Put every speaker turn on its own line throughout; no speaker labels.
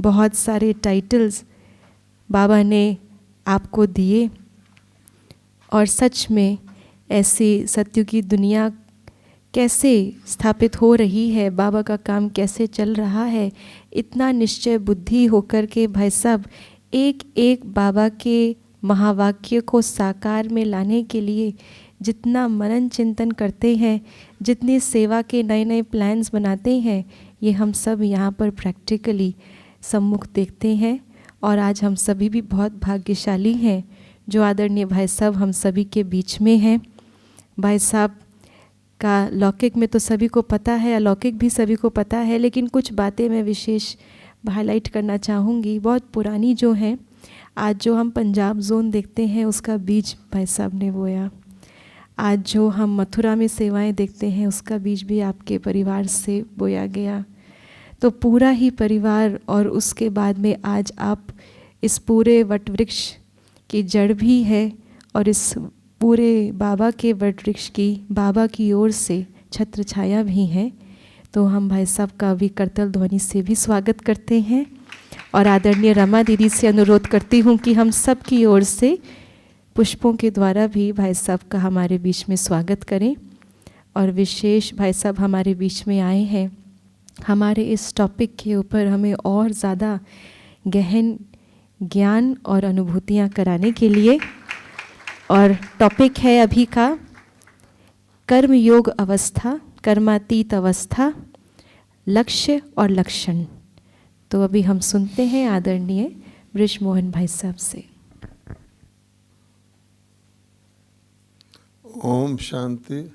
बहुत सारे टाइटल्स बाबा ने आपको दिए और सच में ऐसी सत्य की दुनिया कैसे स्थापित हो रही है, बाबा का काम कैसे चल रहा है, इतना निश्चय बुद्धि होकर के भाई साहब एक एक बाबा के महावाक्य को साकार में लाने के लिए जितना मनन चिंतन करते हैं, जितनी सेवा के नए नए प्लान्स बनाते हैं, ये हम सब यहाँ पर प्रैक्टिकली सम्मुख देखते हैं। और आज हम सभी भी बहुत भाग्यशाली हैं जो आदरणीय भाई साहब हम सभी के बीच में हैं। भाई साहब का लौकिक में तो सभी को पता है, अलौकिक भी सभी को पता है, लेकिन कुछ बातें मैं विशेष हाईलाइट करना चाहूँगी, बहुत पुरानी जो हैं। आज जो हम पंजाब जोन देखते हैं उसका बीज भाई साहब ने बोया। आज जो हम मथुरा में सेवाएं देखते हैं उसका बीज भी आपके परिवार से बोया गया। तो पूरा ही परिवार, और उसके बाद में आज आप इस पूरे वट वृक्ष की जड़ भी है और इस पूरे बाबा के वट वृक्ष की बाबा की ओर से छत्र छाया भी है। तो हम भाई साहब का भी करतल ध्वनि से भी स्वागत करते हैं और आदरणीय रमा दीदी से अनुरोध करती हूँ कि हम सब की ओर से पुष्पों के द्वारा भी भाई साहब का हमारे बीच में स्वागत करें। और विशेष भाई साहब हमारे बीच में आए हैं हमारे इस टॉपिक के ऊपर हमें और ज़्यादा गहन ज्ञान और अनुभूतियाँ कराने के लिए। और टॉपिक है अभी का कर्म योग अवस्था, कर्मातीत अवस्था, लक्ष्य और लक्षण। तो अभी हम सुनते हैं आदरणीय बृजमोहन भाई साहब से।
ओम शांति।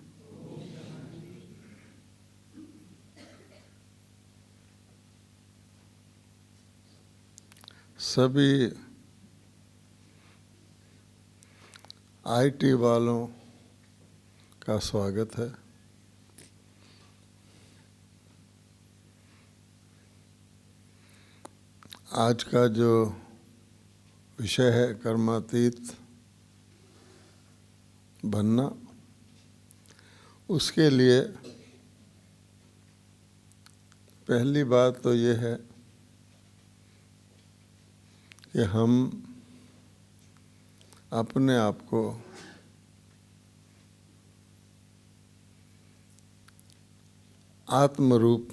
सभी आईटी वालों का स्वागत है। आज का जो विषय है कर्मातीत बनना, उसके लिए पहली बात तो ये है कि हम अपने आप को आत्मरूप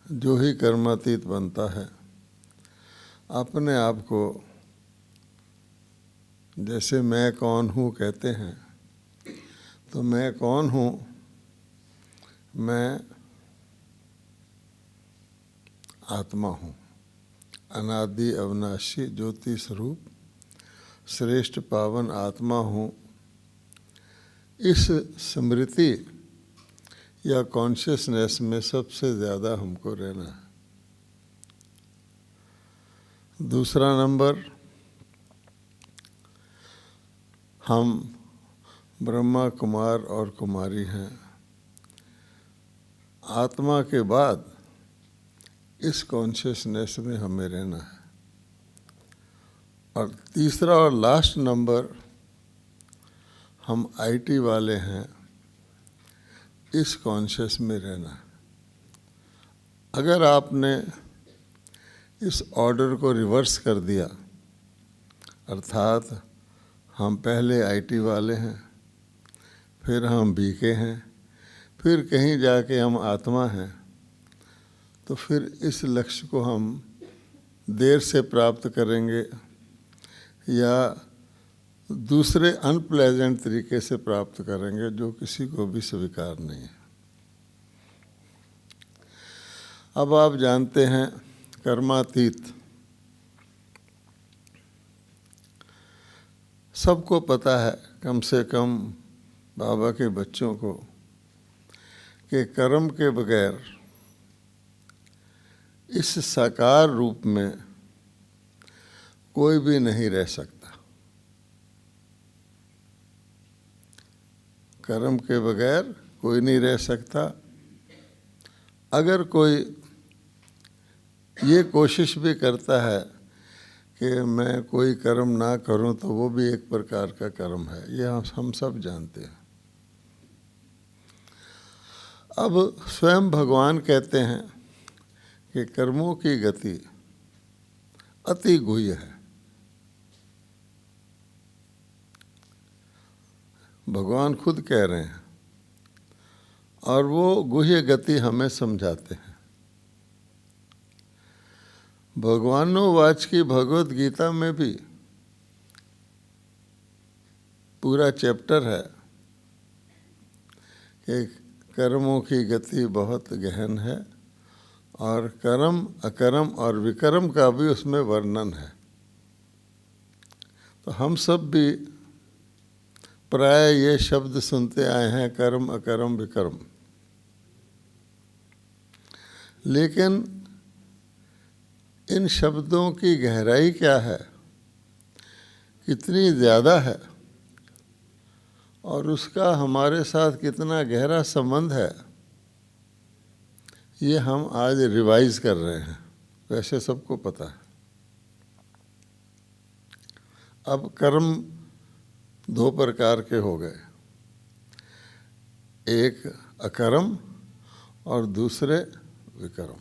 जो ही कर्मातीत बनता है, अपने आप को जैसे मैं कौन हूँ कहते हैं, तो मैं कौन हूँ? मैं आत्मा हूँ, अनादि अविनाशी ज्योति स्वरूप श्रेष्ठ पावन आत्मा हूँ। इस स्मृति या कॉन्शियसनेस में सबसे ज़्यादा हमको रहना है। दूसरा नंबर, हम ब्रह्मा कुमार और कुमारी हैं। आत्मा के बाद इस कॉन्शियसनेस में हमें रहना है। और तीसरा और लास्ट नंबर, हम आईटी वाले हैं, इस कॉन्शियस में रहना है। अगर आपने इस ऑर्डर को रिवर्स कर दिया, अर्थात हम पहले आईटी वाले हैं, फिर हम बीके हैं, फिर कहीं जाके हम आत्मा हैं, तो फिर इस लक्ष्य को हम देर से प्राप्त करेंगे या दूसरे अनप्लेजेंट तरीके से प्राप्त करेंगे, जो किसी को भी स्वीकार नहीं है। अब आप जानते हैं कर्मातीत, सबको पता है, कम से कम बाबा के बच्चों को, कि कर्म के बगैर इस साकार रूप में कोई भी नहीं रह सकता। कर्म के बगैर कोई नहीं रह सकता। अगर कोई ये कोशिश भी करता है कि मैं कोई कर्म ना करूं, तो वो भी एक प्रकार का कर्म है, ये हम सब जानते हैं। अब स्वयं भगवान कहते हैं कि कर्मों की गति अति गुह्य है। भगवान खुद कह रहे हैं और वो गुह्य गति हमें समझाते हैं। भगवानोवाच की भगवत गीता में भी पूरा चैप्टर है कि कर्मों की गति बहुत गहन है और कर्म, अकर्म और विकर्म का भी उसमें वर्णन है। तो हम सब भी प्राय ये शब्द सुनते आए हैं, कर्म, अकर्म, विकर्म। लेकिन इन शब्दों की गहराई क्या है, कितनी ज़्यादा है और उसका हमारे साथ कितना गहरा संबंध है, ये हम आज रिवाइज कर रहे हैं। वैसे सबको पता है। अब कर्म दो प्रकार के हो गए, एक अकर्म और दूसरे विकर्म।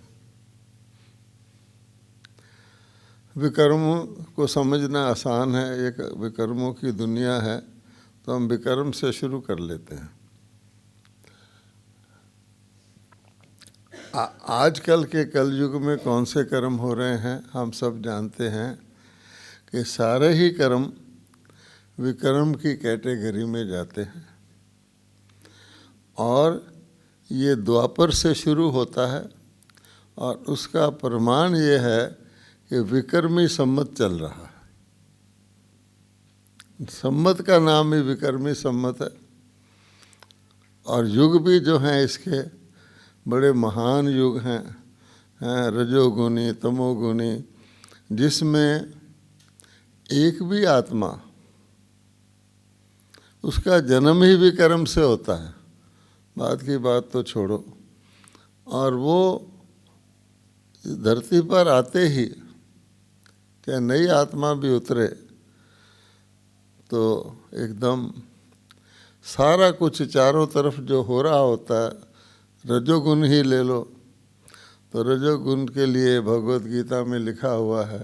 विकर्मों को समझना आसान है, एक विकर्मों की दुनिया है, तो हम विकर्म से शुरू कर लेते हैं। आजकल के कलयुग में कौन से कर्म हो रहे हैं, हम सब जानते हैं कि सारे ही कर्म विकर्म की कैटेगरी में जाते हैं और ये द्वापर से शुरू होता है और उसका प्रमाण ये है कि विकर्मी सम्मत चल रहा है। सम्मत का नाम ही विकर्मी सम्मत है और युग भी जो हैं इसके बड़े महान युग हैं, रजोगुणी, तमोगुणी, जिसमें एक भी आत्मा, उसका जन्म ही विकर्म से होता है, बात की बात तो छोड़ो, और वो धरती पर आते ही चाहे नई आत्मा भी उतरे तो एकदम सारा कुछ चारों तरफ जो हो रहा होता है, रजोगुण ही ले लो तो रजोगुण के लिए भगवत गीता में लिखा हुआ है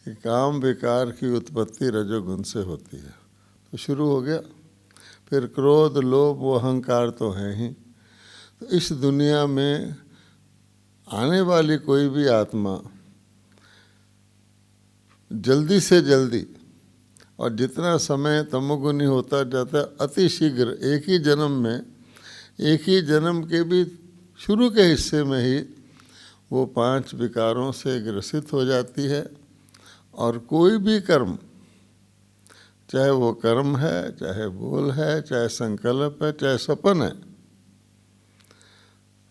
कि काम विकार की उत्पत्ति रजोगुण से होती है। तो शुरू हो गया। फिर क्रोध, लोभ, वो अहंकार तो हैं ही। तो इस दुनिया में आने वाली कोई भी आत्मा जल्दी से जल्दी, और जितना समय तमोगुणी होता जाता है, अति शीघ्र एक ही जन्म में, एक ही जन्म के भी शुरू के हिस्से में ही वो 5 विकारों से ग्रसित हो जाती है। और कोई भी कर्म, चाहे वो कर्म है, चाहे बोल है, चाहे संकल्प है, चाहे सपन है,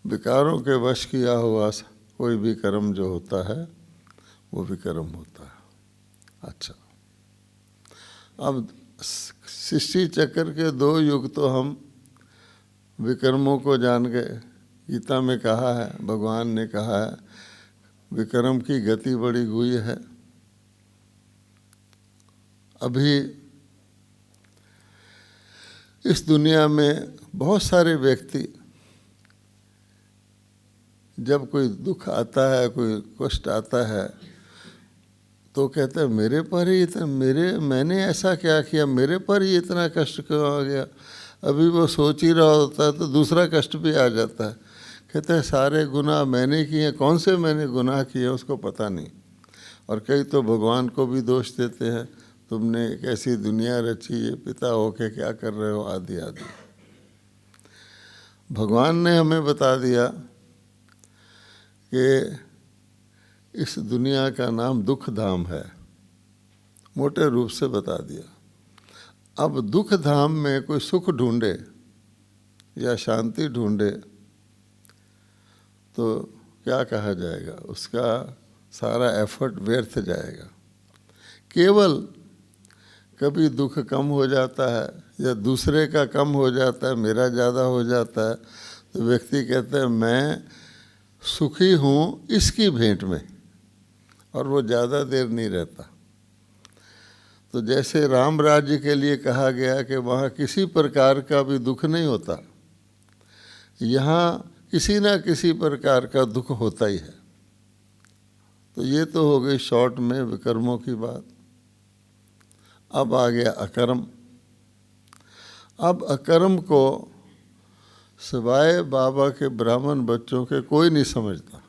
विकारों के वश किया हुआ कोई भी कर्म जो होता है वो विकर्म होता है। अच्छा, अब सृष्टि चक्र के 2 युग तो हम विकर्मों को जान गए। गीता में कहा है, भगवान ने कहा है, विकर्म की गति बड़ी गुह्य है। अभी इस दुनिया में बहुत सारे व्यक्ति, जब कोई दुख आता है, कोई कष्ट आता है, तो कहते हैं मेरे पर ही इतना, मैंने ऐसा क्या किया, मेरे पर ही इतना कष्ट क्यों आ गया। अभी वो सोच ही रहा होता है तो दूसरा कष्ट भी आ जाता है। कहते हैं सारे गुनाह मैंने किए, कौन से मैंने गुनाह किए उसको पता नहीं। और कई तो भगवान को भी दोष देते हैं, तुमने एक ऐसी दुनिया रची, ये पिता होके क्या कर रहे हो, आदि आदि। भगवान ने हमें बता दिया कि इस दुनिया का नाम दुख धाम है, मोटे रूप से बता दिया। अब दुख धाम में कोई सुख ढूंढे या शांति ढूंढे तो क्या कहा जाएगा, उसका सारा एफर्ट व्यर्थ जाएगा। केवल कभी दुख कम हो जाता है या दूसरे का कम हो जाता है, मेरा ज़्यादा हो जाता है, तो व्यक्ति कहते हैं मैं सुखी हूँ इसकी भेंट में, और वो ज़्यादा देर नहीं रहता। तो जैसे राम राज्य के लिए कहा गया कि वहाँ किसी प्रकार का भी दुख नहीं होता, यहाँ किसी ना किसी प्रकार का दुख होता ही है। तो ये तो हो गई शॉर्ट में विकर्मों की बात। अब आ गया अकर्म। अब अकर्म को सिवाय बाबा के ब्राह्मण बच्चों के कोई नहीं समझता।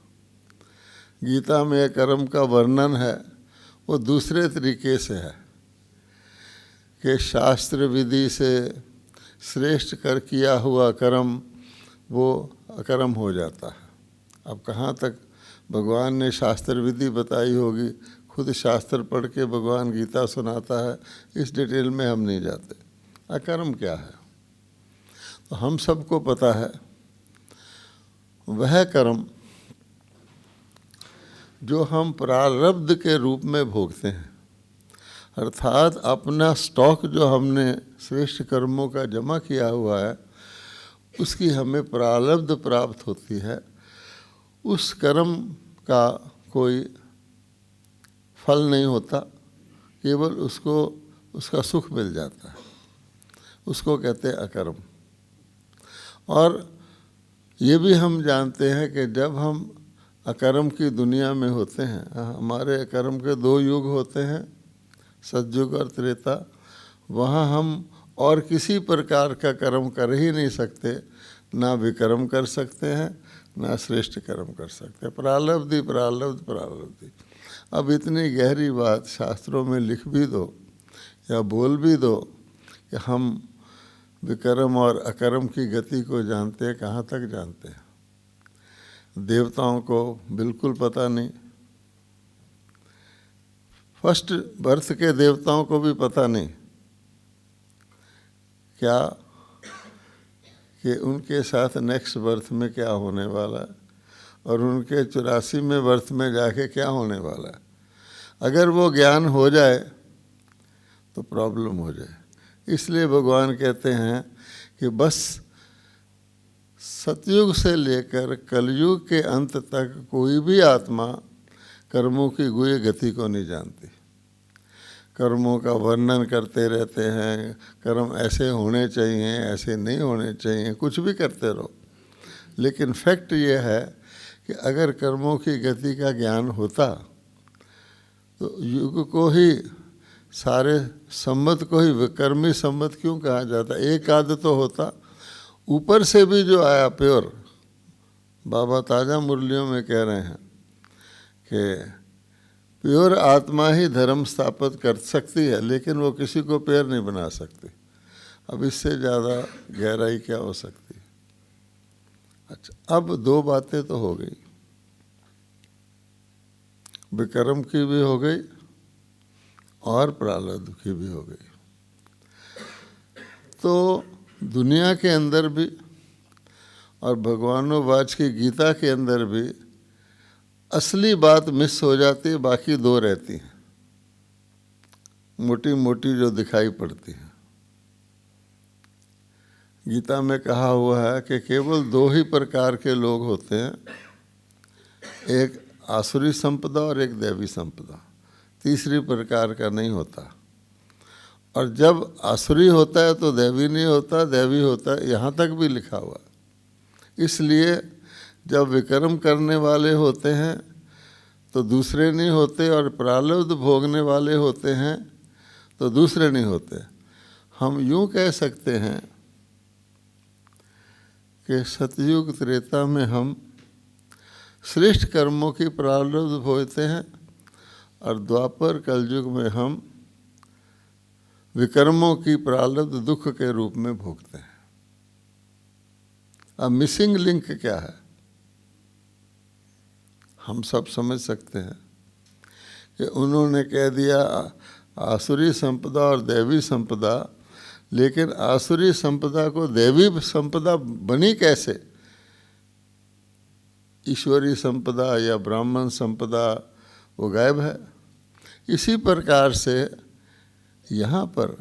गीता में कर्म का वर्णन है वो दूसरे तरीके से है कि शास्त्र विधि से श्रेष्ठ कर किया हुआ कर्म वो अकर्म हो जाता है। अब कहाँ तक भगवान ने शास्त्र विधि बताई होगी, खुद शास्त्र पढ़ के भगवान गीता सुनाता है, इस डिटेल में हम नहीं जाते। अकर्म क्या है तो हम सबको पता है, वह कर्म जो हम प्रारब्ध के रूप में भोगते हैं, अर्थात अपना स्टॉक जो हमने श्रेष्ठ कर्मों का जमा किया हुआ है उसकी हमें प्रारब्ध प्राप्त होती है। उस कर्म का कोई फल नहीं होता, केवल उसको उसका सुख मिल जाता है, उसको कहते हैं अकर्म। और ये भी हम जानते हैं कि जब हम अकर्म की दुनिया में होते हैं, हमारे अकर्म के दो युग होते हैं, सतयुग और त्रेता, वहाँ हम और किसी प्रकार का कर्म कर ही नहीं सकते, ना विकर्म कर सकते हैं ना श्रेष्ठ कर्म कर सकते हैं। प्रारब्ध ही प्रारब्ध प्रारब्ध ही। अब इतनी गहरी बात शास्त्रों में लिख भी दो या बोल भी दो कि हम विकर्म और अकर्म की गति को जानते हैं, कहाँ तक जानते हैं? देवताओं को बिल्कुल पता नहीं, फर्स्ट बर्थ के देवताओं को भी पता नहीं क्या कि उनके साथ नेक्स्ट बर्थ में क्या होने वाला है और उनके 84वें बर्थ में जाके क्या होने वाला है। अगर वो ज्ञान हो जाए तो प्रॉब्लम हो जाए। इसलिए भगवान कहते हैं कि बस सतयुग से लेकर कलयुग के अंत तक कोई भी आत्मा कर्मों की गुह्य गति को नहीं जानती। कर्मों का वर्णन करते रहते हैं, कर्म ऐसे होने चाहिए, ऐसे नहीं होने चाहिए, कुछ भी करते रहो, लेकिन फैक्ट ये है कि अगर कर्मों की गति का ज्ञान होता तो युग को ही, सारे संवत को ही विकर्मी संवत क्यों कहा जाता? एक आध तो होता, ऊपर से भी जो आया प्योर। बाबा ताजा मुरलियों में कह रहे हैं कि प्योर आत्मा ही धर्म स्थापित कर सकती है, लेकिन वो किसी को प्योर नहीं बना सकती। अब इससे ज़्यादा गहराई क्या हो सकती है? अच्छा, अब दो बातें तो हो गई, विकर्म की भी हो गई और प्रारब्ध की भी हो गई। तो दुनिया के अंदर भी और भगवानोवाच की गीता के अंदर भी असली बात मिस हो जाती है, बाकी दो रहती हैं, मोटी मोटी जो दिखाई पड़ती है। गीता में कहा हुआ है कि केवल दो ही प्रकार के लोग होते हैं, एक आसुरी संपदा और एक दैवी संपदा, तीसरी प्रकार का नहीं होता। और जब आसुरी होता है तो दैवी नहीं होता, दैवी होता है, यहाँ तक भी लिखा हुआ। इसलिए जब विकर्म करने वाले होते हैं तो दूसरे नहीं होते, और प्रारब्ध भोगने वाले होते हैं तो दूसरे नहीं होते। हम यूँ कह सकते हैं कि सतयुग त्रेता में हम श्रेष्ठ कर्मों की प्रारब्ध भोगते हैं और द्वापर कलयुग में हम विकर्मों की प्रारब्ध दुख के रूप में भोगते हैं। अब मिसिंग लिंक क्या है हम सब समझ सकते हैं कि उन्होंने कह दिया आसुरी संपदा और दैवी संपदा, लेकिन आसुरी संपदा को दैवी संपदा बनी कैसे? ईश्वरी संपदा या ब्राह्मण संपदा वो गायब है। इसी प्रकार से यहाँ पर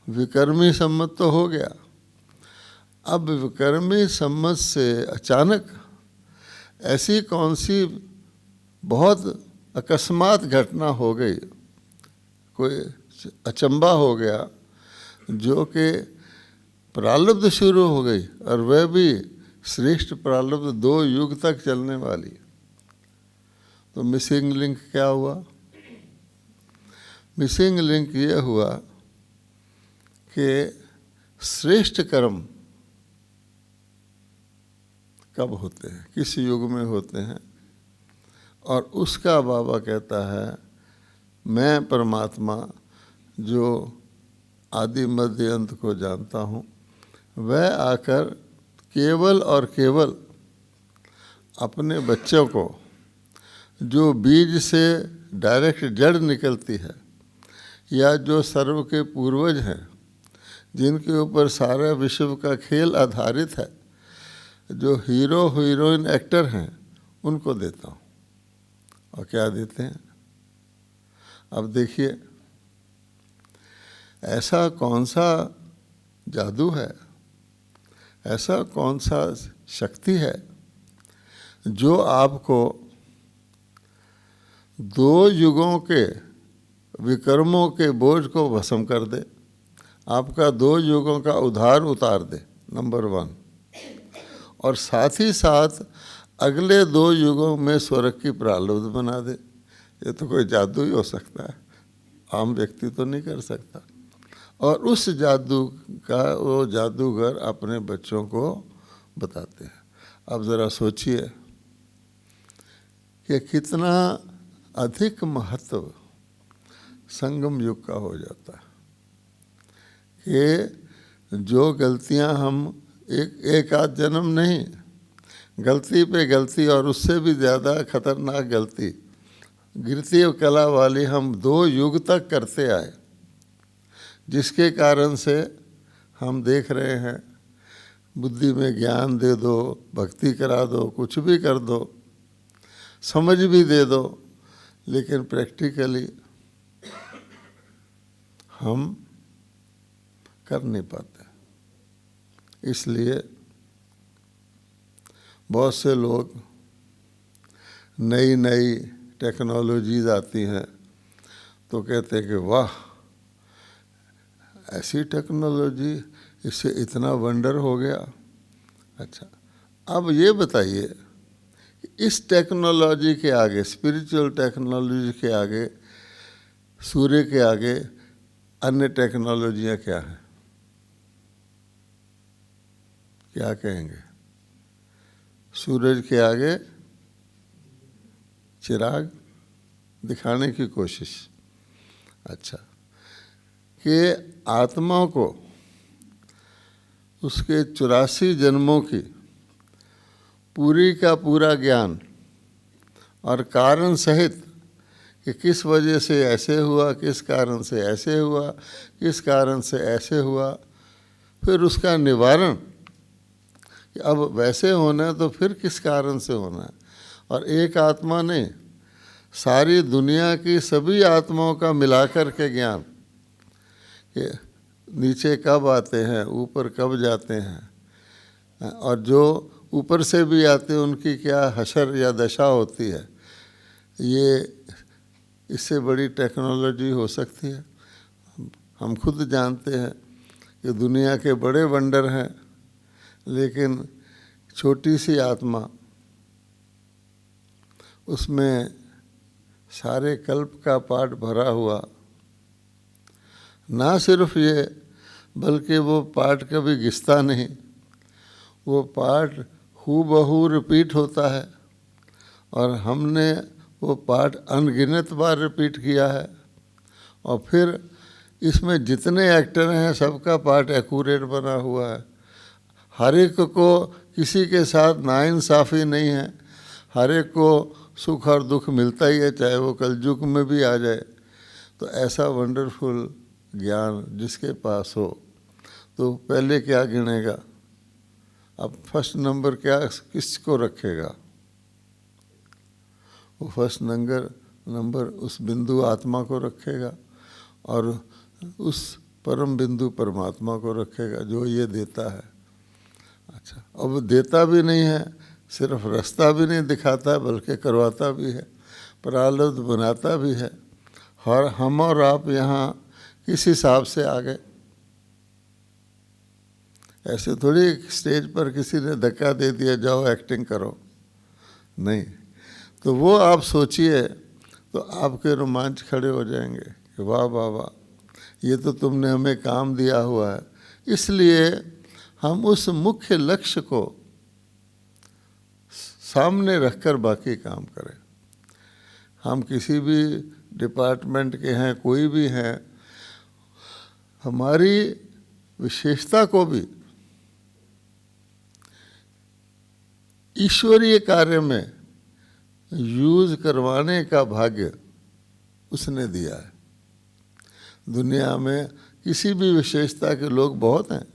विकर्मी सम्मत तो हो गया। अब विकर्मी सम्मत से अचानक ऐसी कौन सी बहुत अकस्मात घटना हो गई, कोई अचंबा हो गया जो कि प्रारब्ध शुरू हो गई, और वह भी श्रेष्ठ प्रारब्ध 2 युग तक चलने वाली। तो मिसिंग लिंक क्या हुआ? मिसिंग लिंक ये हुआ कि श्रेष्ठ कर्म कब होते हैं, किस युग में होते हैं, और उसका बाबा कहता है मैं परमात्मा जो आदि मध्य अंत को जानता हूँ, वह आकर केवल और केवल अपने बच्चों को, जो बीज से डायरेक्ट जड़ निकलती है, या जो सर्व के पूर्वज हैं, जिनके ऊपर सारा विश्व का खेल आधारित है, जो हीरो हीरोइन एक्टर हैं, उनको देता हूँ। और क्या देते हैं? अब देखिए, ऐसा कौन सा जादू है, ऐसा कौन सा शक्ति है जो आपको 2 युगों के विकर्मों के बोझ को भस्म कर दे, आपका 2 युगों का उधार उतार दे, नंबर 1, और साथ ही साथ अगले 2 युगों में स्वर्ग की प्रारब्ध बना दे। ये तो कोई जादू ही हो सकता है, आम व्यक्ति तो नहीं कर सकता। और उस जादू का वो जादूगर अपने बच्चों को बताते हैं। अब ज़रा सोचिए कि कितना अधिक महत्व संगम युग का हो जाता है कि जो गलतियां हम एक आध जन्म नहीं, गलती पे गलती और उससे भी ज़्यादा खतरनाक गलती, गिरती कला वाली हम 2 युग तक करते आए, जिसके कारण से हम देख रहे हैं बुद्धि में ज्ञान दे दो, भक्ति करा दो, कुछ भी कर दो, समझ भी दे दो, लेकिन प्रैक्टिकली हम कर नहीं पाते। इसलिए बहुत से लोग नई नई टेक्नोलॉजीज आती हैं तो कहते हैं कि वाह, ऐसी टेक्नोलॉजी, इससे इतना वंडर हो गया। अच्छा, अब ये बताइए, इस टेक्नोलॉजी के आगे, स्पिरिचुअल टेक्नोलॉजी के आगे, सूर्य के आगे अन्य टेक्नोलॉजियाँ क्या हैं? क्या कहेंगे? सूरज के आगे चिराग दिखाने की कोशिश। अच्छा, कि आत्मा को उसके 84 जन्मों की पूरी का पूरा ज्ञान और कारण सहित कि किस वजह से ऐसे हुआ, किस कारण से ऐसे हुआ, किस कारण से ऐसे हुआ, फिर उसका निवारण कि अब वैसे होना है तो फिर किस कारण से होना है। और एक आत्मा ने सारी दुनिया की सभी आत्माओं का मिलाकर के ज्ञान कि नीचे कब आते हैं, ऊपर कब जाते हैं, और जो ऊपर से भी आते हैं उनकी क्या हशर या दशा होती है, ये इससे बड़ी टेक्नोलॉजी हो सकती है? हम खुद जानते हैं कि दुनिया के बड़े वंडर हैं, लेकिन छोटी सी आत्मा, उसमें सारे कल्प का पाठ भरा हुआ। ना सिर्फ ये, बल्कि वो पाठ कभी घिसता नहीं, वो पाठ हूबहू रिपीट होता है, और हमने वो पाठ अनगिनत बार रिपीट किया है। और फिर इसमें जितने एक्टर हैं सबका पाठ एक्यूरेट बना हुआ है। हर एक को किसी के साथ नाइंसाफ़ी नहीं है, हर एक को सुख और दुख मिलता ही है, चाहे वो कलयुग में भी आ जाए। तो ऐसा वंडरफुल ज्ञान जिसके पास हो तो पहले क्या गिनेगा? अब फर्स्ट नंबर क्या किसको रखेगा? वो फर्स्ट नंबर उस बिंदु आत्मा को रखेगा और उस परम बिंदु परमात्मा को रखेगा जो ये देता है। अच्छा, अब देता भी नहीं है, सिर्फ रास्ता भी नहीं दिखाता बल्कि करवाता भी है, प्रारब्ध बनाता भी है। और हम और आप यहाँ किस हिसाब से आ गए? ऐसे थोड़ी स्टेज पर किसी ने धक्का दे दिया जाओ एक्टिंग करो, नहीं। तो वो आप सोचिए तो आपके रोमांच खड़े हो जाएंगे कि वाह वाह वाह, ये तो तुमने हमें काम दिया हुआ है। इसलिए हम उस मुख्य लक्ष्य को सामने रखकर बाकी काम करें। हम किसी भी डिपार्टमेंट के हैं, कोई भी हैं, हमारी विशेषता को भी ईश्वरीय कार्य में यूज करवाने का भाग्य उसने दिया है। दुनिया में किसी भी विशेषता के लोग बहुत हैं,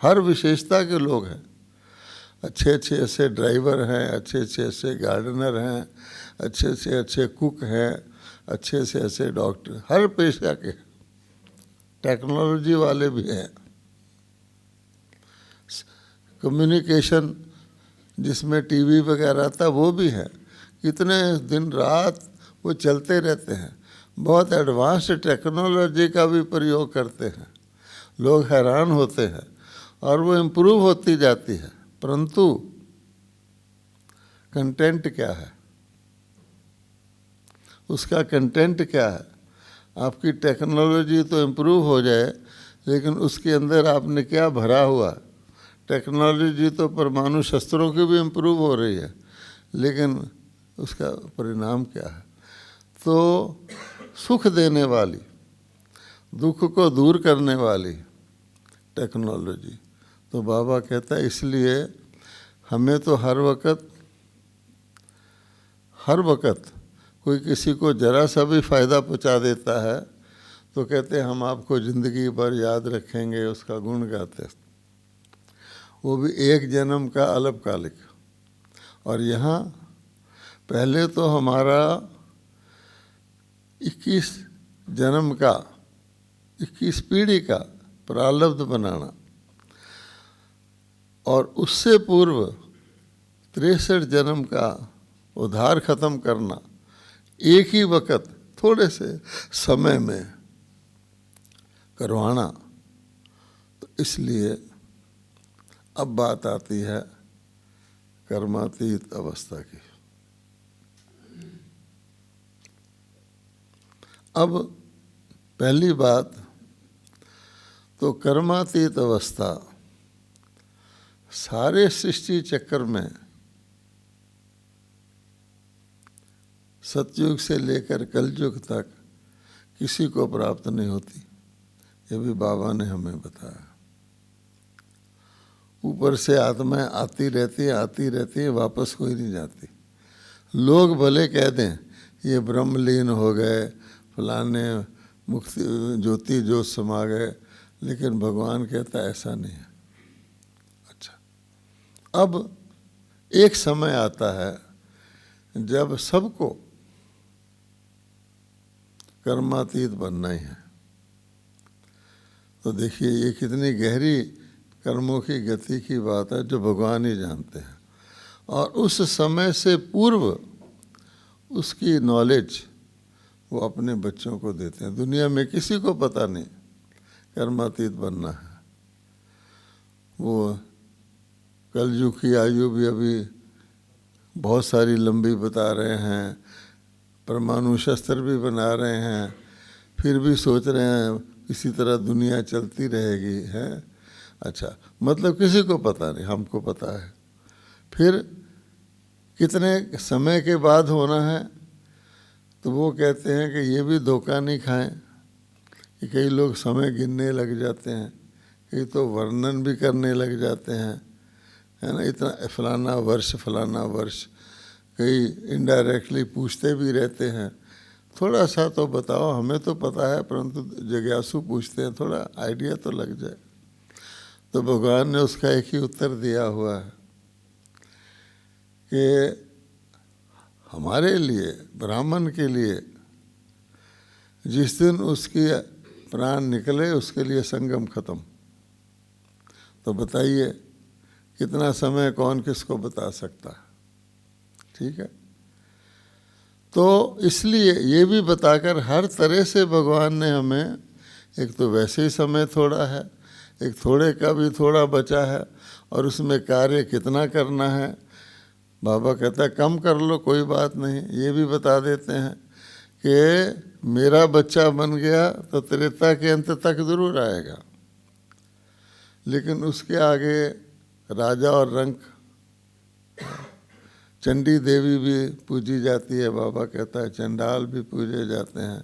हर विशेषता के लोग हैं। अच्छे अच्छे ऐसे ड्राइवर हैं, अच्छे अच्छे ऐसे गार्डनर हैं, अच्छे से अच्छे कुक हैं, अच्छे से ऐसे डॉक्टर, हर पेशा के। टेक्नोलॉजी वाले भी हैं, कम्युनिकेशन जिसमें टीवी वगैरह था वो भी है। कितने दिन रात वो चलते रहते हैं, बहुत एडवांस्ड टेक्नोलॉजी का भी प्रयोग करते हैं। लोग हैरान होते हैं और वो इम्प्रूव होती जाती है, परंतु कंटेंट क्या है, उसका कंटेंट क्या है। आपकी टेक्नोलॉजी तो इम्प्रूव हो जाए, लेकिन उसके अंदर आपने क्या भरा हुआ। टेक्नोलॉजी तो परमाणु शस्त्रों की भी इम्प्रूव हो रही है, लेकिन उसका परिणाम क्या है। तो सुख देने वाली, दुख को दूर करने वाली टेक्नोलॉजी, तो बाबा कहता है इसलिए हमें तो हर वक्त कोई किसी को जरा सा भी फ़ायदा पहुंचा देता है तो कहते हैं हम आपको ज़िंदगी भर याद रखेंगे, उसका गुण गाते, वो भी एक जन्म का अल्पकालिक। और यहाँ पहले तो हमारा 21 जन्म का, 21 पीढ़ी का प्रारब्ध बनाना, और उससे पूर्व 63 जन्म का उधार ख़त्म करना एक ही वक्त थोड़े से समय में करवाना। तो इसलिए अब बात आती है कर्मातीत अवस्था की। अब पहली बात तो कर्मातीत अवस्था सारे सृष्टि चक्र में सतयुग से लेकर कलयुग तक किसी को प्राप्त नहीं होती। ये भी बाबा ने हमें बताया। ऊपर से आत्माएं आती रहती हैं, वापस कोई नहीं जाती। लोग भले कह दें ये ब्रह्मलीन हो गए, फलाने मुक्ति ज्योति ज्योत समा गए, लेकिन भगवान कहता ऐसा नहीं है। अच्छा, अब एक समय आता है जब सबको कर्मातीत बनना ही है। तो देखिए ये कितनी गहरी कर्मों की गति की बात है जो भगवान ही जानते हैं। और उस समय से पूर्व उसकी नॉलेज वो अपने बच्चों को देते हैं। दुनिया में किसी को पता नहीं कर्मातीत बनना है। वो कलयुग की आयु भी अभी बहुत सारी लंबी बता रहे हैं, परमाणु शस्त्र भी बना रहे हैं, फिर भी सोच रहे हैं किसी तरह दुनिया चलती रहेगी है। अच्छा, मतलब किसी को पता नहीं, हमको पता है। फिर कितने समय के बाद होना है, तो वो कहते हैं कि ये भी धोखा नहीं खाएं कि कई लोग समय गिनने लग जाते हैं, कई तो वर्णन भी करने लग जाते हैं, है ना, इतना फलाना वर्ष, कई इनडायरेक्टली पूछते भी रहते हैं थोड़ा सा तो बताओ, हमें तो पता है, परंतु जिज्ञासु पूछते हैं थोड़ा आइडिया तो लग जाए। तो भगवान ने उसका एक ही उत्तर दिया हुआ है कि हमारे लिए, ब्राह्मण के लिए, जिस दिन उसकी प्राण निकले उसके लिए संगम खत्म। तो बताइए कितना समय कौन किसको बता सकता है। ठीक है, तो इसलिए ये भी बताकर हर तरह से भगवान ने हमें, एक तो वैसे ही समय थोड़ा है, एक थोड़े का भी थोड़ा बचा है और उसमें कार्य कितना करना है। बाबा कहता है कम कर लो कोई बात नहीं, ये भी बता देते हैं कि मेरा बच्चा बन गया तो त्रेता के अंत तक जरूर आएगा, लेकिन उसके आगे राजा और रंक, चंडी देवी भी पूजी जाती है। बाबा कहता है चंडाल भी पूजे जाते हैं।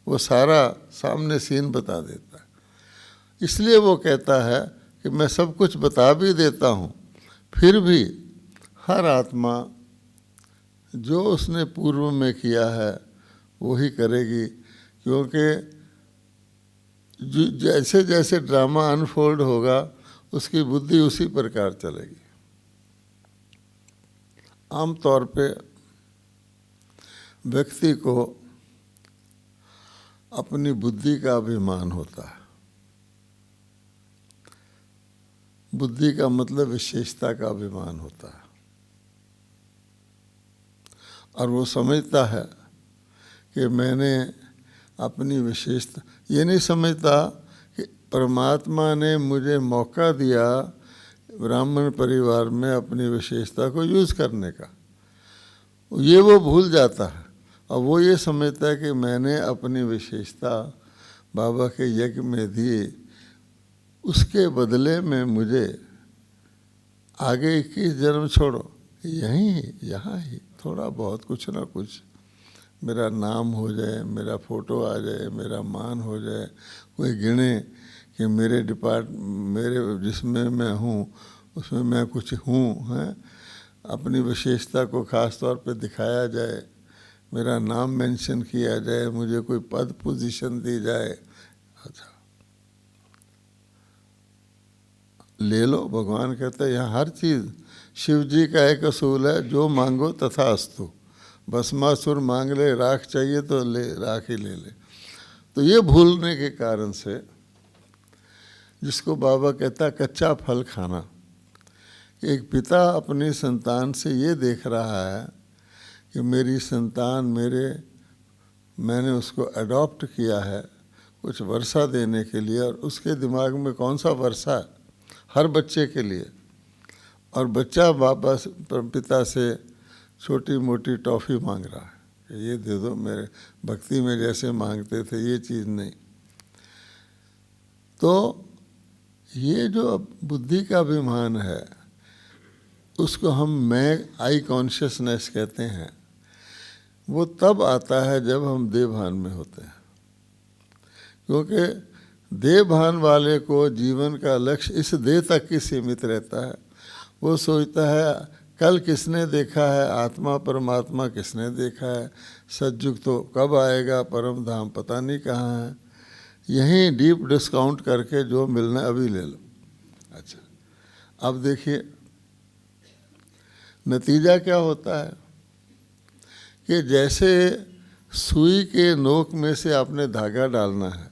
वो सारा सामने सीन बता देता है। इसलिए वो कहता है कि मैं सब कुछ बता भी देता हूँ, फिर भी हर आत्मा जो उसने पूर्व में किया है वो ही करेगी, क्योंकि जैसे जैसे ड्रामा अनफोल्ड होगा उसकी बुद्धि उसी प्रकार चलेगी। आमतौर पे व्यक्ति को अपनी बुद्धि का अभिमान होता है। बुद्धि का मतलब विशेषता का अभिमान होता है, और वो समझता है कि मैंने अपनी विशेषता, ये नहीं समझता कि परमात्मा ने मुझे मौका दिया ब्राह्मण परिवार में अपनी विशेषता को यूज़ करने का, ये वो भूल जाता है। और वो ये समझता है कि मैंने अपनी विशेषता बाबा के यज्ञ में दी, उसके बदले में मुझे आगे 21 जन्म छोड़ो, यहाँ ही थोड़ा बहुत कुछ ना कुछ मेरा नाम हो जाए, मेरा फ़ोटो आ जाए, मेरा मान हो जाए, कोई गिने कि मेरे जिसमें मैं हूँ उसमें मैं कुछ हूँ, हैं, अपनी विशेषता को ख़ास तौर पे दिखाया जाए, मेरा नाम मेंशन किया जाए, मुझे कोई पद पोजीशन दी जाए। अच्छा ले लो, भगवान कहते हैं यहाँ हर चीज़, शिव जी का एक असूल है, जो मांगो तथा अस्तु। भस्मासुर मांग ले, राख चाहिए तो ले, राख ही ले ले। तो ये भूलने के कारण से जिसको बाबा कहता कच्चा फल खाना, एक पिता अपनी संतान से ये देख रहा है कि मेरी संतान मैंने उसको अडॉप्ट किया है कुछ वर्षा देने के लिए, और उसके दिमाग में कौन सा वर्षा है हर बच्चे के लिए, और बच्चा पिता से छोटी मोटी टॉफ़ी मांग रहा है कि ये दे दो, मेरे भक्ति में जैसे मांगते थे ये चीज़ नहीं। तो ये जो बुद्धि का अभिमान है उसको हम आई कॉन्शियसनेस कहते हैं। वो तब आता है जब हम देह भान में होते हैं, क्योंकि देह भान वाले को जीवन का लक्ष्य इस देह तक ही सीमित रहता है। वो सोचता है कल किसने देखा है, आत्मा परमात्मा किसने देखा है, सतयुग तो कब आएगा, परम धाम पता नहीं कहाँ है, यहीं डीप डिस्काउंट करके जो मिलना अभी ले लो। अच्छा, अब देखिए नतीजा क्या होता है कि जैसे सुई के नोक में से आपने धागा डालना है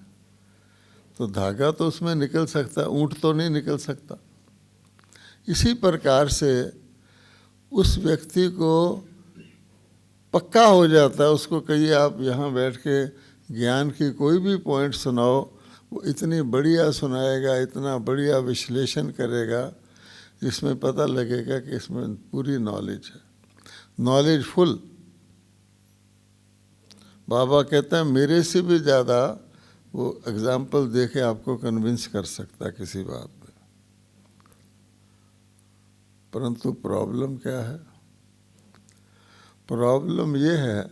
तो धागा तो उसमें निकल सकता है, ऊँट तो नहीं निकल सकता। इसी प्रकार से उस व्यक्ति को पक्का हो जाता है, उसको कहिए आप यहाँ बैठ के ज्ञान की कोई भी पॉइंट सुनाओ, वो इतनी बढ़िया सुनाएगा, इतना बढ़िया विश्लेषण करेगा जिसमें पता लगेगा कि इसमें पूरी नॉलेज है, नॉलेज फुल। बाबा कहते हैं मेरे से भी ज़्यादा वो एग्जाम्पल दे के आपको कन्विंस कर सकता है किसी बात में। परंतु प्रॉब्लम क्या है? प्रॉब्लम ये है,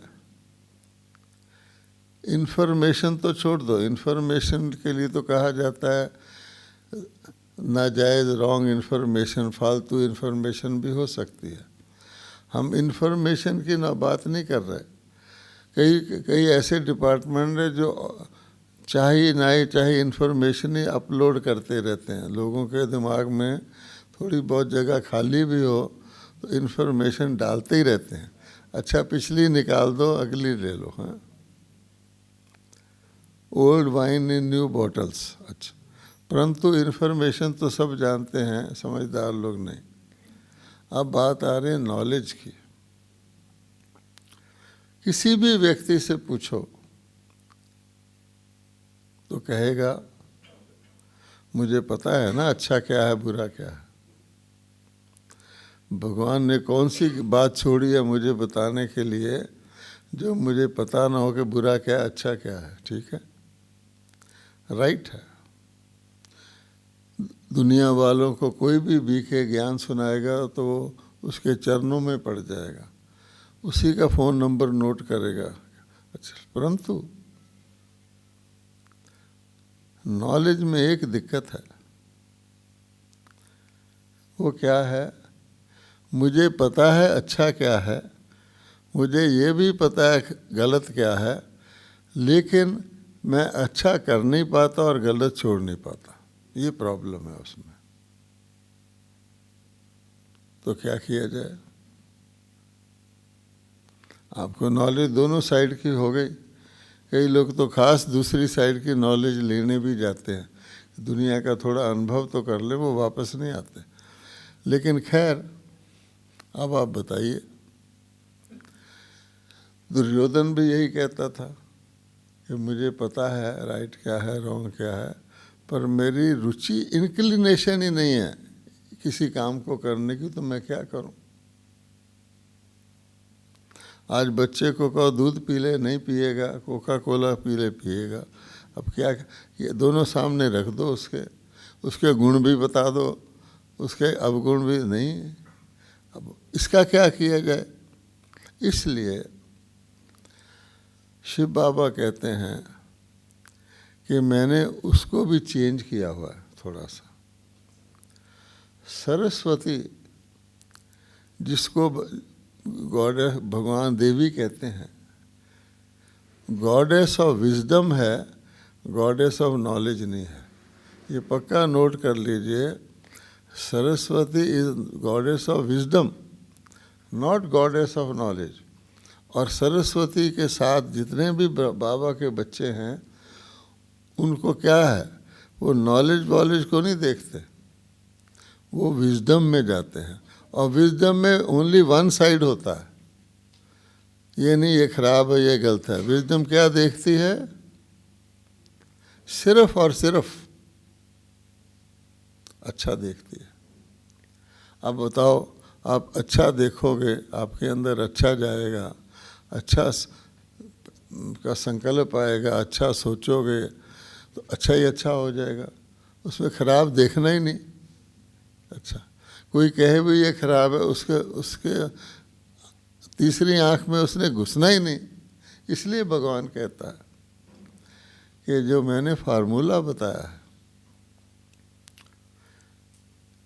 इन्फॉर्मेशन तो छोड़ दो, इन्फॉर्मेशन के लिए तो कहा जाता है नाजायज़ रॉन्ग इन्फॉर्मेशन, फालतू इन्फॉर्मेशन भी हो सकती है। हम इन्फॉर्मेशन की ना बात नहीं कर रहे। कई ऐसे डिपार्टमेंट है जो चाहे इन्फॉर्मेशन ही अपलोड करते रहते हैं। लोगों के दिमाग में थोड़ी बहुत जगह खाली भी हो तो इन्फॉर्मेशन डालते ही रहते हैं। अच्छा पिछली निकाल दो, अगली ले लो। हाँ, old wine in new bottles. अच्छा, परंतु इन्फॉर्मेशन तो सब जानते हैं, समझदार लोग नहीं। अब बात आ रही है नॉलेज की। किसी भी व्यक्ति से पूछो तो कहेगा मुझे पता है ना अच्छा क्या है बुरा क्या है। भगवान ने कौन सी बात छोड़ी है मुझे बताने के लिए जो मुझे पता ना हो कि बुरा क्या है अच्छा क्या है। ठीक है, राइट है। दुनिया वालों को कोई भी बीके ज्ञान सुनाएगा तो वो उसके चरणों में पड़ जाएगा, उसी का फ़ोन नंबर नोट करेगा। अच्छा, परंतु नॉलेज में एक दिक्कत है। वो क्या है? मुझे पता है अच्छा क्या है, मुझे ये भी पता है गलत क्या है, लेकिन मैं अच्छा कर नहीं पाता और गलत छोड़ नहीं पाता। ये प्रॉब्लम है उसमें। तो क्या किया जाए? आपको नॉलेज दोनों साइड की हो गई। कई लोग तो खास दूसरी साइड की नॉलेज लेने भी जाते हैं, दुनिया का थोड़ा अनुभव तो कर ले, वो वापस नहीं आते। लेकिन खैर, अब आप बताइए। दुर्योधन भी यही कहता था कि मुझे पता है राइट क्या है रॉन्ग क्या है, पर मेरी रुचि इंक्लिनेशन ही नहीं है किसी काम को करने की, तो मैं क्या करूं। आज बच्चे को कहो दूध पी ले, नहीं पिएगा, कोका कोला पी ले पिएगा। अब क्या, ये दोनों सामने रख दो, उसके गुण भी बता दो, उसके अवगुण भी नहीं। अब इसका क्या किया जाए? इसलिए शिव बाबा कहते हैं कि मैंने उसको भी चेंज किया हुआ है थोड़ा सा। सरस्वती जिसको गॉडेस भगवान देवी कहते हैं, गॉडेस ऑफ विजडम है, गॉडेस ऑफ नॉलेज नहीं है। ये पक्का नोट कर लीजिए। Saraswati is goddess of wisdom, not goddess of knowledge. और सरस्वती के साथ जितने भी बाबा के बच्चे हैं, उनको क्या है, वो नॉलेज वॉलेज को नहीं देखते, वो विजडम में जाते हैं। और विजडम में ओनली वन साइड होता है, ये नहीं ये खराब है ये गलत है। विजडम क्या देखती है? सिर्फ और सिर्फ अच्छा देखती है। अब बताओ, आप अच्छा देखोगे, आपके अंदर अच्छा जाएगा, अच्छा का संकल्प आएगा, अच्छा सोचोगे तो अच्छा ही अच्छा हो जाएगा, उसमें खराब देखना ही नहीं। अच्छा, कोई कहे भी ये खराब है, उसके तीसरी आंख में उसने घुसना ही नहीं। इसलिए भगवान कहता है कि जो मैंने फार्मूला बताया है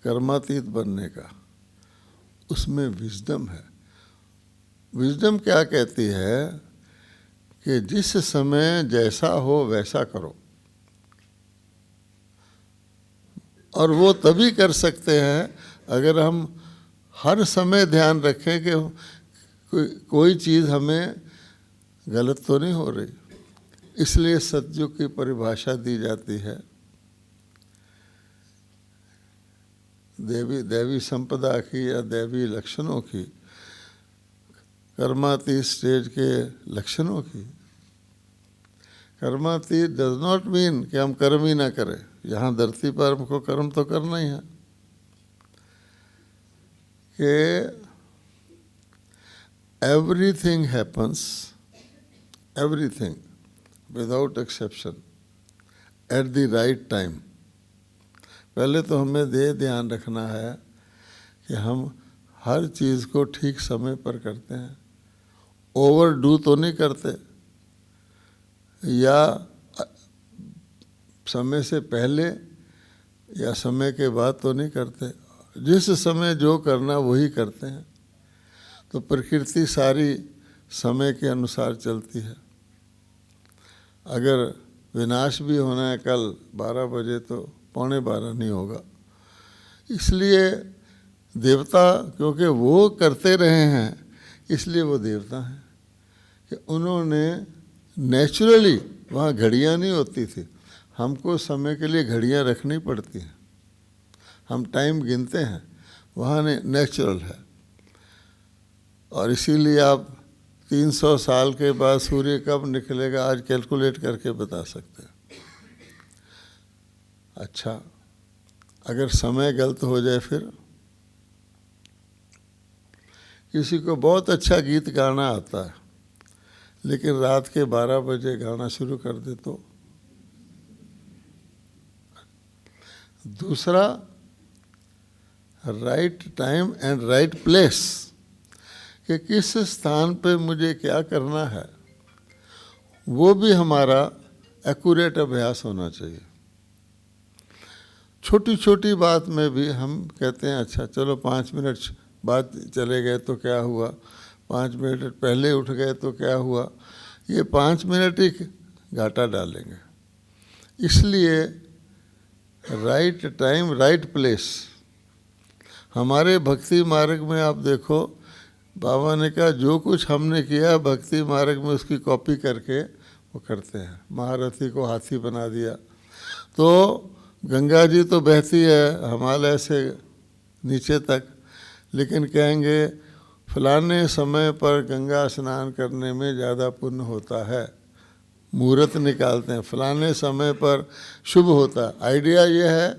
कर्मातीत बनने का, उसमें विजडम है। विजडम क्या कहती है कि जिस समय जैसा हो वैसा करो, और वो तभी कर सकते हैं अगर हम हर समय ध्यान रखें कि कोई चीज़ हमें गलत तो नहीं हो रही। इसलिए सतयुग की परिभाषा दी जाती है दैवी संपदा की या दैवी लक्षणों की, कर्मातीत स्टेज के लक्षणों की। कर्मातीत डज नॉट मीन कि हम कर्म ही ना करें। यहाँ धरती पर हमको कर्म तो करना ही है। कि everything happens, everything without exception at the right time। पहले तो हमें ध्यान रखना है कि हम हर चीज़ को ठीक समय पर करते हैं, ओवरडू तो नहीं करते, या समय से पहले या समय के बाद तो नहीं करते। जिस समय जो करना वही करते हैं। तो प्रकृति सारी समय के अनुसार चलती है। अगर विनाश भी होना है कल 12 बजे तो 11:45 नहीं होगा। इसलिए देवता, क्योंकि वो करते रहे हैं इसलिए वो देवता हैं कि उन्होंने नेचुरली, वहाँ घड़ियाँ नहीं होती थी, हमको समय के लिए घड़ियाँ रखनी पड़ती हैं, हम टाइम गिनते हैं, वहाँ ने नेचुरल है। और इसीलिए आप 300 साल के बाद सूर्य कब निकलेगा आज कैलकुलेट करके बता सकते हैं। अच्छा, अगर समय गलत हो जाए फिर? किसी को बहुत अच्छा गीत गाना आता है लेकिन रात के 12 बजे गाना शुरू कर दे तो? दूसरा, right time and right place, कि किस स्थान पे मुझे क्या करना है, वो भी हमारा एक्यूरेट अभ्यास होना चाहिए। छोटी छोटी बात में भी हम कहते हैं अच्छा चलो 5 मिनट बाद चले गए तो क्या हुआ, 5 मिनट पहले उठ गए तो क्या हुआ, ये 5 मिनट ही घाटा डालेंगे। इसलिए राइट टाइम राइट प्लेस। हमारे भक्ति मार्ग में आप देखो, बाबा ने कहा जो कुछ हमने किया भक्ति मार्ग में उसकी कॉपी करके वो करते हैं। महारथी को हाथी बना दिया, तो गंगा जी तो बहती है हिमालय से नीचे तक, लेकिन कहेंगे फलाने समय पर गंगा स्नान करने में ज़्यादा पुण्य होता है, मुहूर्त निकालते हैं, फलाने समय पर शुभ होता है। आइडिया ये है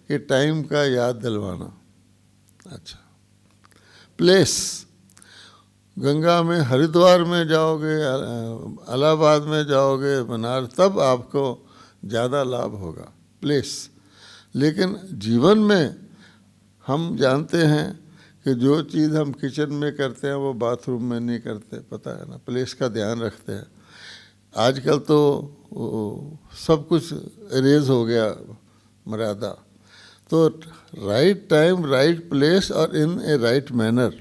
कि टाइम का याद दिलवाना। अच्छा, प्लेस, गंगा में हरिद्वार में जाओगे, इलाहाबाद में जाओगे, बनारस, तब आपको ज़्यादा लाभ होगा, प्लेस। लेकिन जीवन में हम जानते हैं कि जो चीज़ हम किचन में करते हैं वो बाथरूम में नहीं करते, पता है ना, प्लेस का ध्यान रखते हैं। आजकल तो सब कुछ इरेज हो गया मर्यादा। तो राइट टाइम राइट प्लेस और इन ए राइट मैनर।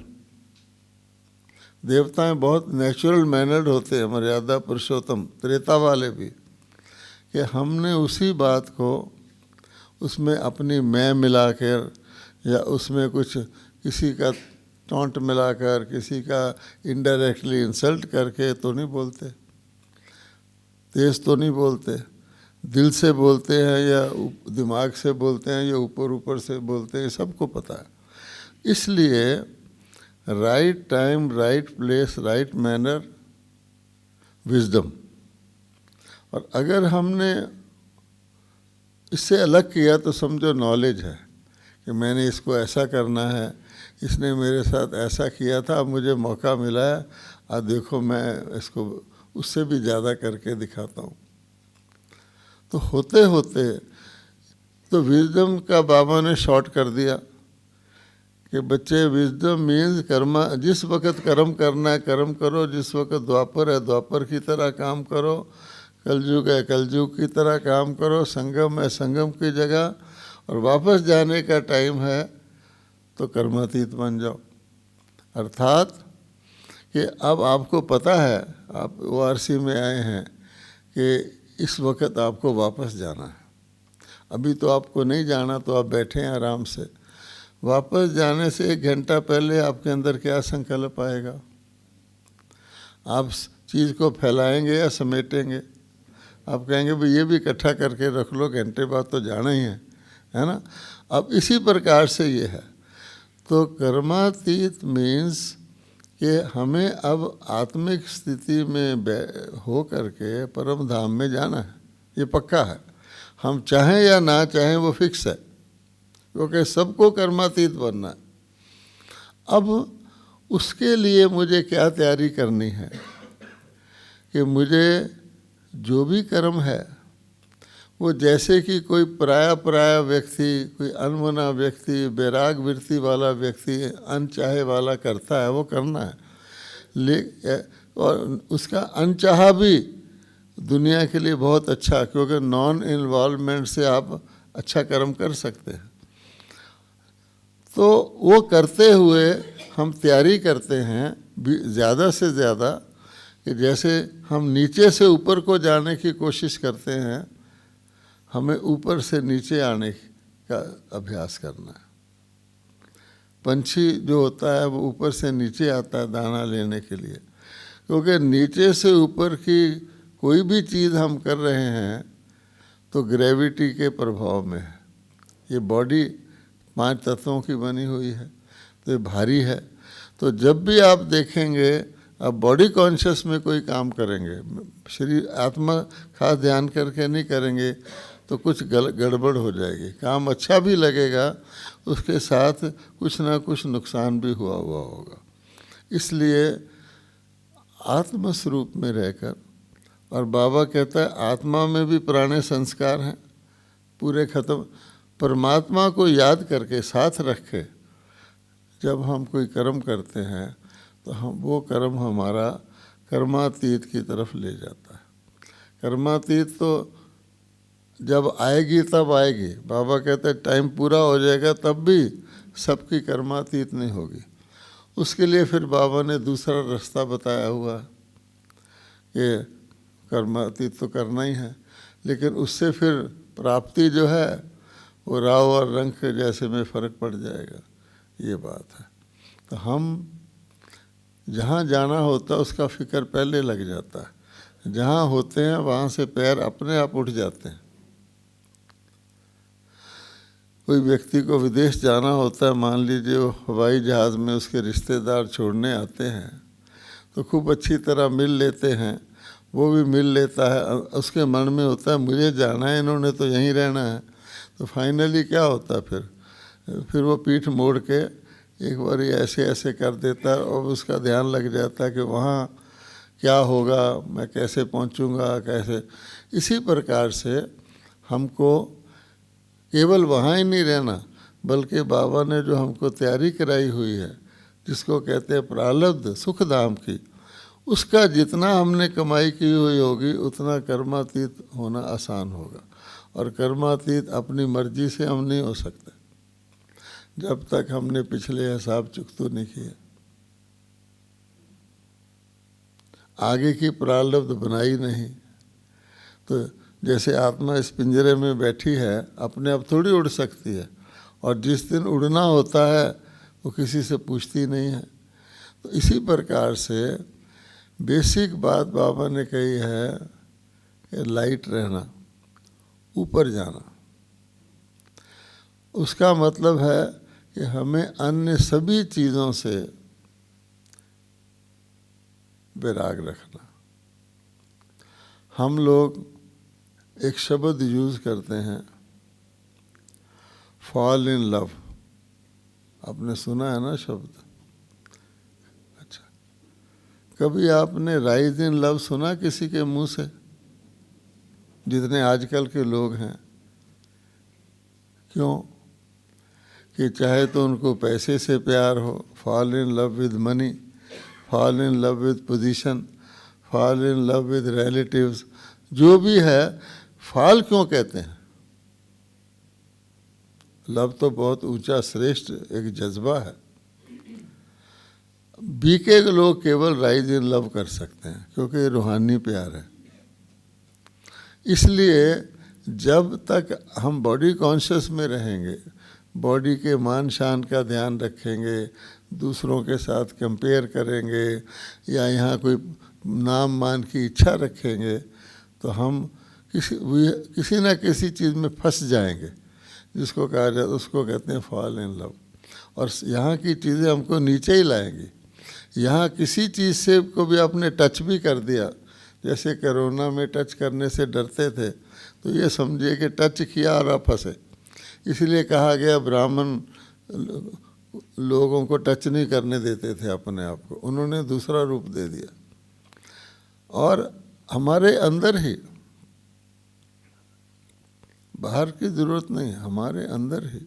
देवताएं बहुत नेचुरल मैनर्ड होते हैं, मर्यादा पुरुषोत्तम, त्रेता वाले भी, कि हमने उसी बात को उसमें अपनी मैं मिलाकर या उसमें कुछ किसी का टॉन्ट मिलाकर, किसी का इनडायरेक्टली इंसल्ट करके तो नहीं बोलते, तेज तो नहीं बोलते, दिल से बोलते हैं या दिमाग से बोलते हैं या ऊपर ऊपर से बोलते हैं, सबको पता है। इसलिए right time right place right manner, wisdom. और अगर हमने इससे अलग किया तो समझो नॉलेज है कि मैंने इसको ऐसा करना है, इसने मेरे साथ ऐसा किया था, अब मुझे मौका मिला है, अब देखो मैं इसको उससे भी ज़्यादा करके दिखाता हूँ। तो होते होते तो विजडम का बाबा ने शॉर्ट कर दिया कि बच्चे, विजडम मीन्स कर्मा, जिस वक़्त कर्म करना है कर्म करो, जिस वक़्त द्वापर है द्वापर की तरह काम करो, कलयुग है कलयुग की तरह काम करो, संगम है संगम की जगह, और वापस जाने का टाइम है तो कर्मातीत बन जाओ। अर्थात कि अब आपको पता है, आप ORC में आए हैं कि इस वक्त आपको वापस जाना है। अभी तो आपको नहीं जाना, तो आप बैठे हैं आराम से। वापस जाने से 1 घंटा पहले आपके अंदर क्या संकल्प आएगा? आप चीज़ को फैलाएंगे या समेटेंगे? आप कहेंगे भाई ये भी इकट्ठा करके रख लो, घंटे बाद तो जाना ही है ना। अब इसी प्रकार से ये है। तो कर्मातीत मीन्स कि हमें अब आत्मिक स्थिति में हो करके परम धाम में जाना है, ये पक्का है। हम चाहें या ना चाहें वो फिक्स है, क्योंकि सबको कर्मातीत बनना है। अब उसके लिए मुझे क्या तैयारी करनी है कि मुझे जो भी कर्म है वो जैसे कि कोई पराया व्यक्ति, कोई अनमना व्यक्ति, बैराग वृत्ति वाला व्यक्ति अनचाहे वाला करता है, वो करना है। और उसका अनचाहा भी दुनिया के लिए बहुत अच्छा, क्योंकि नॉन इन्वॉल्वमेंट से आप अच्छा कर्म कर सकते हैं। तो वो करते हुए हम तैयारी करते हैं ज़्यादा से ज़्यादा, कि जैसे हम नीचे से ऊपर को जाने की कोशिश करते हैं, हमें ऊपर से नीचे आने का अभ्यास करना है। पंछी जो होता है वो ऊपर से नीचे आता है दाना लेने के लिए, क्योंकि नीचे से ऊपर की कोई भी चीज़ हम कर रहे हैं तो ग्रेविटी के प्रभाव में है। ये बॉडी 5 तत्वों की बनी हुई है, तो ये भारी है। तो जब भी आप देखेंगे, आप बॉडी कॉन्शियस में कोई काम करेंगे, शरीर आत्मा खास ध्यान करके नहीं करेंगे, तो कुछ गड़बड़ हो जाएगी। काम अच्छा भी लगेगा, उसके साथ कुछ ना कुछ नुकसान भी हुआ होगा। इसलिए आत्म स्वरूप में रहकर, और बाबा कहता है आत्मा में भी पुराने संस्कार हैं पूरे खत्म, परमात्मा को याद करके साथ रखे जब हम कोई कर्म करते हैं तो हम वो कर्म हमारा कर्मातीत की तरफ ले जाता है। कर्मातीत तो जब आएगी तब आएगी। बाबा कहते हैं टाइम पूरा हो जाएगा तब भी सबकी कर्मातीत नहीं होगी। उसके लिए फिर बाबा ने दूसरा रास्ता बताया हुआ कि कर्मातीत तो करना ही है, लेकिन उससे फिर प्राप्ति जो है वो राव और रंग के जैसे में फ़र्क पड़ जाएगा। ये बात है। तो हम जहाँ जाना होता है उसका फिक्र पहले लग जाता है। जहाँ होते हैं वहाँ से पैर अपने आप उठ जाते हैं। कोई व्यक्ति को विदेश जाना होता है, मान लीजिए वो हवाई जहाज़ में उसके रिश्तेदार छोड़ने आते हैं, तो खूब अच्छी तरह मिल लेते हैं, वो भी मिल लेता है। उसके मन में होता है मुझे जाना है, इन्होंने तो यहीं रहना है। तो फाइनली क्या होता है फिर वो पीठ मोड़ के एक बार ऐसे ऐसे कर देता है और उसका ध्यान लग जाता है कि वहाँ क्या होगा, मैं कैसे पहुँचूँगा, कैसे। इसी प्रकार से हमको केवल वहाँ ही नहीं रहना, बल्कि बाबा ने जो हमको तैयारी कराई हुई है, जिसको कहते हैं प्रारब्ध सुख धाम की, उसका जितना हमने कमाई की हुई होगी उतना कर्मातीत होना आसान होगा। और कर्मातीत अपनी मर्जी से हम नहीं हो सकते जब तक हमने पिछले हिसाब चुकतो नहीं किया, आगे की प्रारब्ध बनाई नहीं। तो जैसे आत्मा इस पिंजरे में बैठी है, अपने आप थोड़ी उड़ सकती है, और जिस दिन उड़ना होता है वो किसी से पूछती नहीं है। तो इसी प्रकार से बेसिक बात बाबा ने कही है कि लाइट रहना, ऊपर जाना। उसका मतलब है कि हमें अन्य सभी चीज़ों से विराग रखना। हम लोग एक शब्द यूज़ करते हैं, फॉल इन लव। आपने सुना है ना शब्द? अच्छा, कभी आपने राइज इन लव सुना किसी के मुंह से? जितने आजकल के लोग हैं, क्यों कि चाहे तो उनको पैसे से प्यार हो, fall in love with money, fall in love with position, fall in love with relatives, जो भी है, फॉल क्यों कहते हैं? लव तो बहुत ऊंचा श्रेष्ठ एक जज्बा है। बीके लोग केवल राइज इन लव कर सकते हैं क्योंकि रूहानी प्यार है। इसलिए जब तक हम बॉडी कॉन्शियस में रहेंगे, बॉडी के मान शान का ध्यान रखेंगे, दूसरों के साथ कंपेयर करेंगे या यहाँ कोई नाम मान की इच्छा रखेंगे, तो हम किसी न किसी चीज़ में फंस जाएंगे, जिसको कहा जाए उसको कहते हैं फॉल इन लव। और यहाँ की चीज़ें हमको नीचे ही लाएंगी। यहाँ किसी चीज़ से को भी आपने टच भी कर दिया, जैसे कोरोना में टच करने से डरते थे, तो ये समझिए कि टच किया और आप फंसे। इसलिए कहा गया ब्राह्मण लोगों को टच नहीं करने देते थे अपने आप को, उन्होंने दूसरा रूप दे दिया। और हमारे अंदर ही, बाहर की ज़रूरत नहीं, हमारे अंदर ही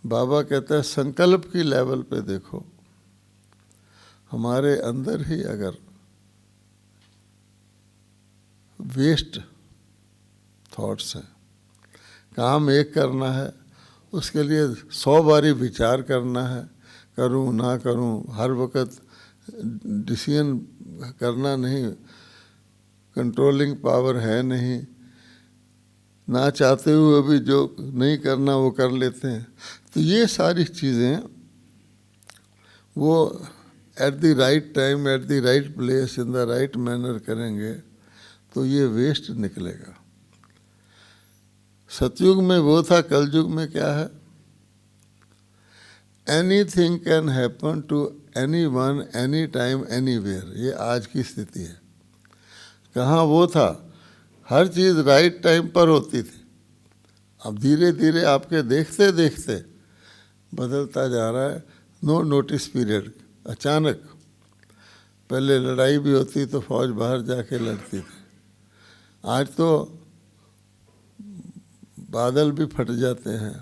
बाबा कहता है संकल्प की लेवल पे देखो, हमारे अंदर ही अगर वेस्ट थॉट्स हैं, काम एक करना है, उसके लिए 100 बारी विचार करना है, करूं ना करूं, हर वक्त डिसीजन करना नहीं, कंट्रोलिंग पावर है नहीं, ना चाहते हुए भी जो नहीं करना वो कर लेते हैं। तो ये सारी चीज़ें वो at the right time, at the right place, in the right manner करेंगे तो ये वेस्ट निकलेगा। सतयुग में वो था, कलयुग में क्या है? Anything can happen to anyone, any time, anywhere. ये आज की स्थिति है। कहाँ वो था? हर चीज़ राइट टाइम पर होती थी। अब धीरे धीरे आपके देखते देखते बदलता जा रहा है। नो नोटिस पीरियड, अचानक। पहले लड़ाई भी होती तो फौज बाहर जाके लड़ती थी, आज तो बादल भी फट जाते हैं,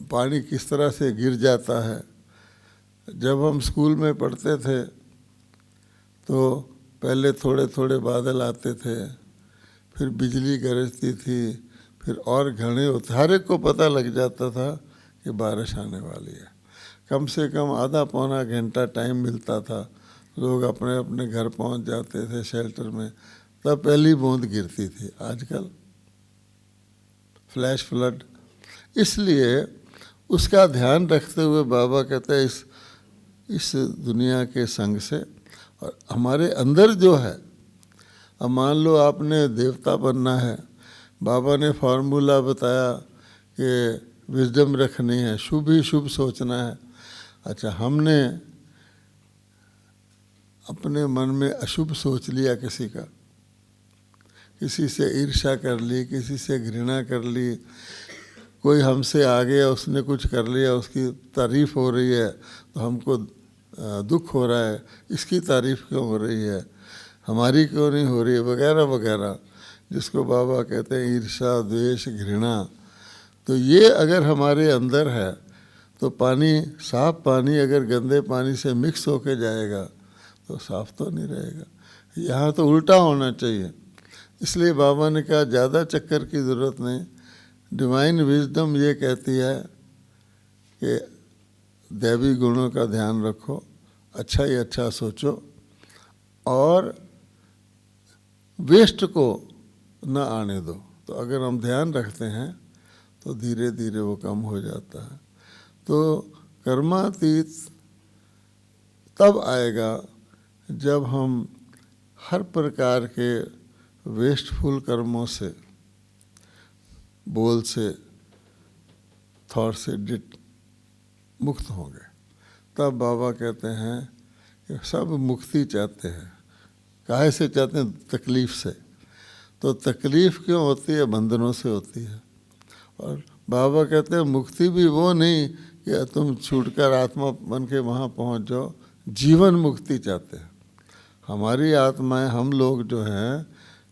पानी किस तरह से गिर जाता है। जब हम स्कूल में पढ़ते थे तो पहले थोड़े थोड़े बादल आते थे, फिर बिजली गरजती थी, फिर और घने होते, हर एक को पता लग जाता था कि बारिश आने वाली है। कम से कम आधा पौना घंटा टाइम मिलता था, लोग अपने अपने घर पहुंच जाते थे शेल्टर में, तब पहली बूंद गिरती थी। आजकल फ्लैश फ्लड। इसलिए उसका ध्यान रखते हुए बाबा कहते हैं इस दुनिया के संग से, और हमारे अंदर जो है, अब मान लो आपने देवता बनना है, बाबा ने फार्मूला बताया कि विजडम रखनी है, शुभ ही शुभ सोचना है। अच्छा, हमने अपने मन में अशुभ सोच लिया, किसी से ईर्ष्या कर ली, किसी से घृणा कर ली, कोई हमसे आ गया, उसने कुछ कर लिया, उसकी तारीफ हो रही है तो हमको दुख हो रहा है, इसकी तारीफ क्यों हो रही है, हमारी क्यों नहीं हो रही है, वगैरह वगैरह, जिसको बाबा कहते हैं ईर्ष्या, द्वेष, घृणा। तो ये अगर हमारे अंदर है तो पानी, साफ पानी अगर गंदे पानी से मिक्स होके जाएगा तो साफ तो नहीं रहेगा। यहाँ तो उल्टा होना चाहिए। इसलिए बाबा ने कहा ज़्यादा चक्कर की ज़रूरत नहीं। डिवाइन विजडम ये कहती है कि दैवी गुणों का ध्यान रखो, अच्छा ही अच्छा सोचो, और वेस्ट को न आने दो। तो अगर हम ध्यान रखते हैं तो धीरे धीरे वो कम हो जाता है। तो कर्मातीत तब आएगा जब हम हर प्रकार के वेस्टफुल कर्मों से, बोल से, थॉट से मुक्त होंगे। तब बाबा कहते हैं कि सब मुक्ति चाहते हैं। काहे से चाहते हैं? तकलीफ़ से। तो तकलीफ़ क्यों होती है? बंधनों से होती है। और बाबा कहते हैं मुक्ति भी वो नहीं कि तुम छूटकर आत्मा बन के वहाँ पहुँच जाओ, जीवन मुक्ति चाहते हैं। हमारी आत्माएं, हम लोग जो हैं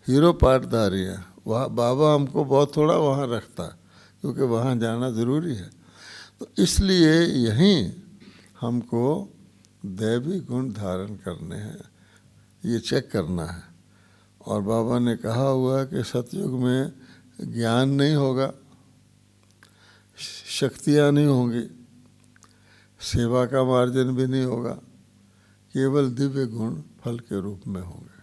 हीरो पार्टधारी हैं। वहाँ बाबा हमको बहुत थोड़ा वहाँ रखता है, क्योंकि वहाँ जाना ज़रूरी है। तो इसलिए यहीं हमको दैवी गुण धारण करने हैं, ये चेक करना है। और बाबा ने कहा हुआ है कि सतयुग में ज्ञान नहीं होगा, शक्तियाँ नहीं होंगी, सेवा का मार्जन भी नहीं होगा, केवल दिव्य गुण फल के रूप में होंगे।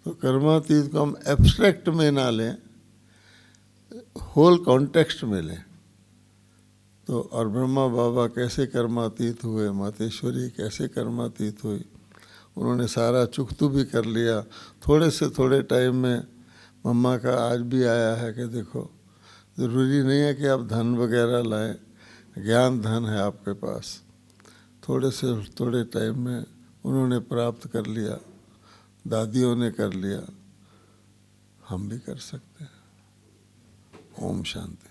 तो कर्मातीत को हम एब्स्ट्रैक्ट में ना लें, होल कॉन्टेक्स्ट में लें। तो और ब्रह्मा बाबा कैसे कर्मातीत हुए, मातेश्वरी कैसे कर्मातीत हुई, उन्होंने सारा चुकतू भी कर लिया। थोड़े से थोड़े टाइम में मम्मा का आज भी आया है कि देखो, ज़रूरी नहीं है कि आप धन वगैरह लाएं, ज्ञान धन है आपके पास। थोड़े से थोड़े टाइम में उन्होंने प्राप्त कर लिया, दादियों ने कर लिया, हम भी कर सकते हैं। ओम शांति।